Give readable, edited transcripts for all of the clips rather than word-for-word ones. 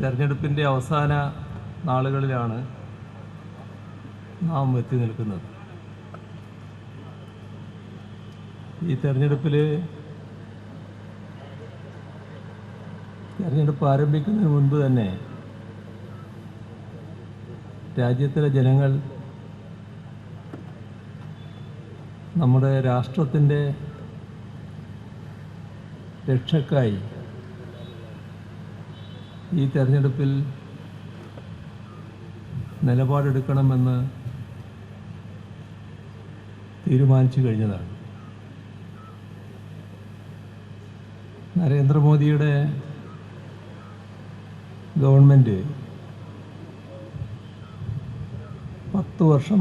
തെരഞ്ഞെടുപ്പിൻ്റെ അവസാന നാളുകളിലാണ് നാം എത്തി നിൽക്കുന്നത്. ഈ തെരഞ്ഞെടുപ്പ് ആരംഭിക്കുന്നതിന് മുൻപ് തന്നെ രാജ്യത്തിലെ ജനങ്ങൾ നമ്മുടെ രാഷ്ട്രത്തിൻ്റെ രക്ഷയ്ക്കായി ഈ തെരഞ്ഞെടുപ്പിൽ നിലപാടെടുക്കണമെന്ന് തീരുമാനിച്ചു കഴിഞ്ഞതാണ്. നരേന്ദ്രമോദിയുടെ ഗവൺമെൻറ് 10 വർഷം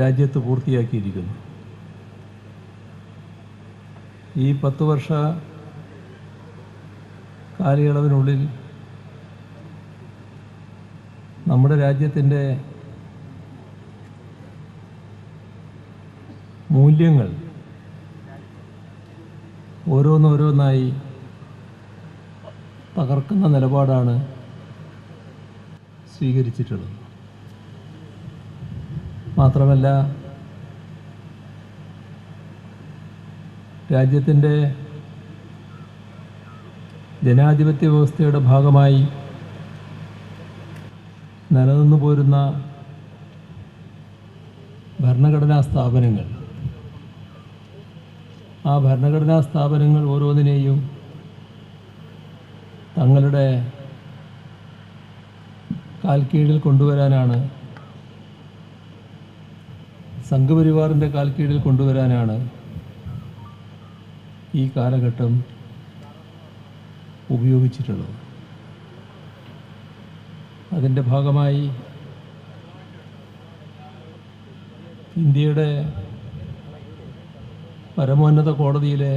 രാജ്യത്ത് പൂർത്തിയാക്കിയിരിക്കുന്നു. ഈ 10 വർഷ കാലയളവിനുള്ളിൽ നമ്മുടെ രാജ്യത്തിൻ്റെ മൂല്യങ്ങൾ ഓരോന്നോരോന്നായി തകർക്കുന്ന നിലപാടാണ് സ്വീകരിച്ചിട്ടുള്ളത്. മാത്രമല്ല, രാജ്യത്തിൻ്റെ ജനാധിപത്യ വ്യവസ്ഥയുടെ ഭാഗമായി നിലനിന്നു പോരുന്ന ഭരണഘടനാ സ്ഥാപനങ്ങൾ, ആ ഭരണഘടനാ സ്ഥാപനങ്ങൾ ഓരോന്നിനെയും തങ്ങളുടെ കാൽക്കീഴിൽ കൊണ്ടുവരാനാണ്, സംഘപരിവാറിൻ്റെ കാൽക്കീഴിൽ കൊണ്ടുവരാനാണ് ഈ കാലഘട്ടം ഉപയോഗിച്ചിട്ടുള്ളത്. അതിൻ്റെ ഭാഗമായി ഇന്ത്യയുടെ പരമോന്നത കോടതിയിലെ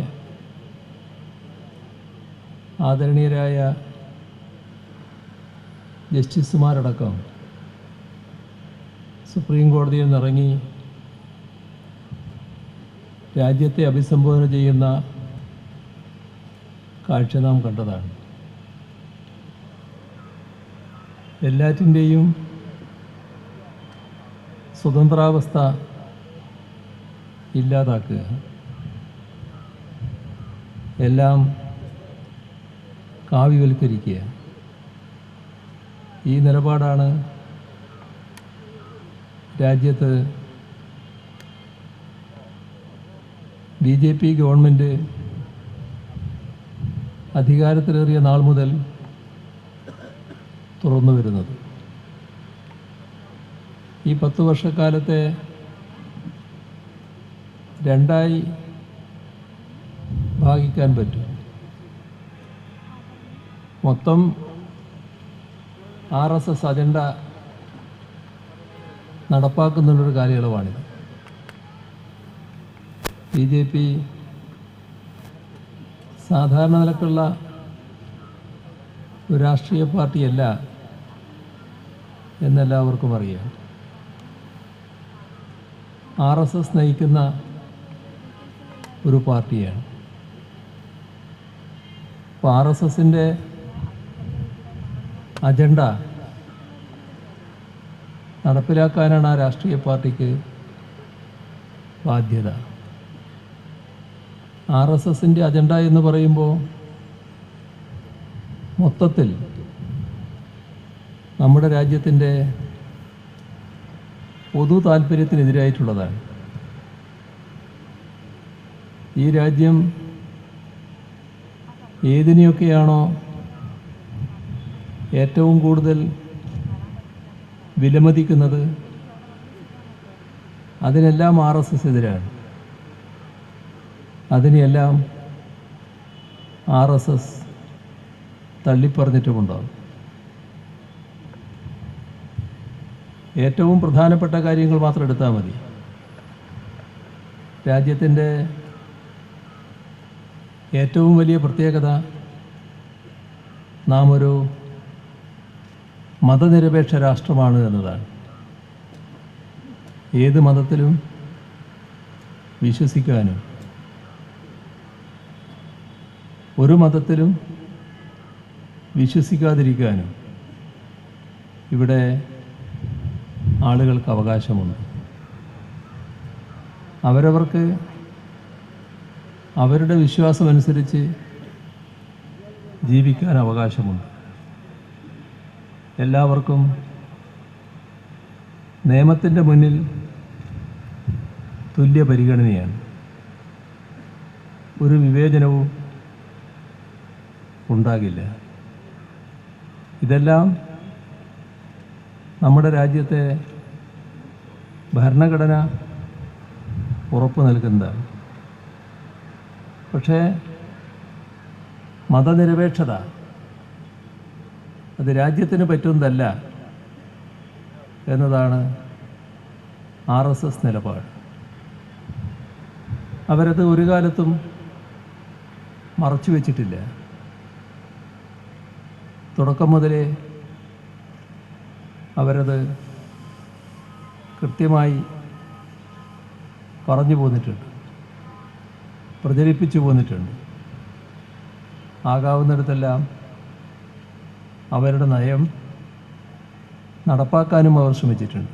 ആദരണീയരായ ജസ്റ്റിസുമാരടക്കം സുപ്രീം കോടതിയിൽ നിന്നിറങ്ങി രാജ്യത്തെ അഭിസംബോധന ചെയ്യുന്ന കാഴ്ച നാം കണ്ടതാണ്. എല്ലാറ്റിൻ്റെയും സ്വതന്ത്രാവസ്ഥ ഇല്ലാതാക്കുക, എല്ലാം കാവ്യവൽക്കരിക്കുക, ഈ നിലപാടാണ് രാജ്യത്ത് BJP ഗവൺമെൻറ് അധികാരത്തിലേറിയ നാൾ മുതൽ തുറന്നു വരുന്നത്. ഈ 10 വർഷക്കാലത്തെ രണ്ടായി ഭാഗിക്കാൻ പറ്റും. മൊത്തം RSS അജണ്ട നടപ്പാക്കുന്നുള്ളൊരു കാലയളവാണിത്. BJP സാധാരണ നിലക്കുള്ള ഒരു രാഷ്ട്രീയ പാർട്ടിയല്ല എന്നെല്ലാവർക്കും അറിയാം. RSS നയിക്കുന്ന ഒരു പാർട്ടിയാണ്. അപ്പോൾ RSSൻ്റെ അജണ്ട നടപ്പിലാക്കാനാണ് ആ രാഷ്ട്രീയ പാർട്ടിക്ക് ബാധ്യത. RSSൻ്റെ അജണ്ട എന്ന് പറയുമ്പോൾ മൊത്തത്തിൽ നമ്മുടെ രാജ്യത്തിൻ്റെ പൊതു താല്പര്യത്തിനെതിരായിട്ടുള്ളതാണ്. ഈ രാജ്യം ഏതിനെയൊക്കെയാണോ ഏറ്റവും കൂടുതൽ വിലമതിക്കുന്നത് അതിനെല്ലാം RSS എതിരാണ്. അതിനെയെല്ലാം RSS തള്ളിപ്പറഞ്ഞിട്ടുമുണ്ടാകും. ഏറ്റവും പ്രധാനപ്പെട്ട കാര്യങ്ങൾ മാത്രം എടുത്താൽ മതി. രാജ്യത്തിൻ്റെ ഏറ്റവും വലിയ പ്രത്യേകത നാം ഒരു മതനിരപേക്ഷ രാഷ്ട്രമാണ് എന്നതാണ്. ഏത് മതത്തിലും വിശ്വസിക്കാനും ഒരു മതത്തിലും വിശ്വസിക്കാതിരിക്കാനും ഇവിടെ ആളുകൾക്ക് അവകാശമുണ്ട്. അവരവർക്ക് അവരുടെ വിശ്വാസമനുസരിച്ച് ജീവിക്കാൻ അവകാശമുണ്ട്. എല്ലാവർക്കും നിയമത്തിൻ്റെ മുന്നിൽ തുല്യ പരിഗണനയാണ്. ഒരു വിവേചനവും ഉണ്ടാകില്ല. ഇതെല്ലാം നമ്മുടെ രാജ്യത്തെ ഭരണഘടന ഉറപ്പു നൽകുന്നതാണ്. പക്ഷേ മതനിരപേക്ഷത അത് രാജ്യത്തിന് പറ്റുന്നതല്ല എന്നതാണ് RSS നിലപാട്. അവരത് ഒരു കാലത്തും മറച്ചു വച്ചിട്ടില്ല. തുടക്കം മുതലേ അവരത് കൃത്യമായി പറഞ്ഞു പോന്നിട്ടുണ്ട്, പ്രചരിപ്പിച്ചു പോന്നിട്ടുണ്ട്. ആകാവുന്നിടത്തെല്ലാം അവരുടെ നയം നടപ്പാക്കാനും അവർ ശ്രമിച്ചിട്ടുണ്ട്.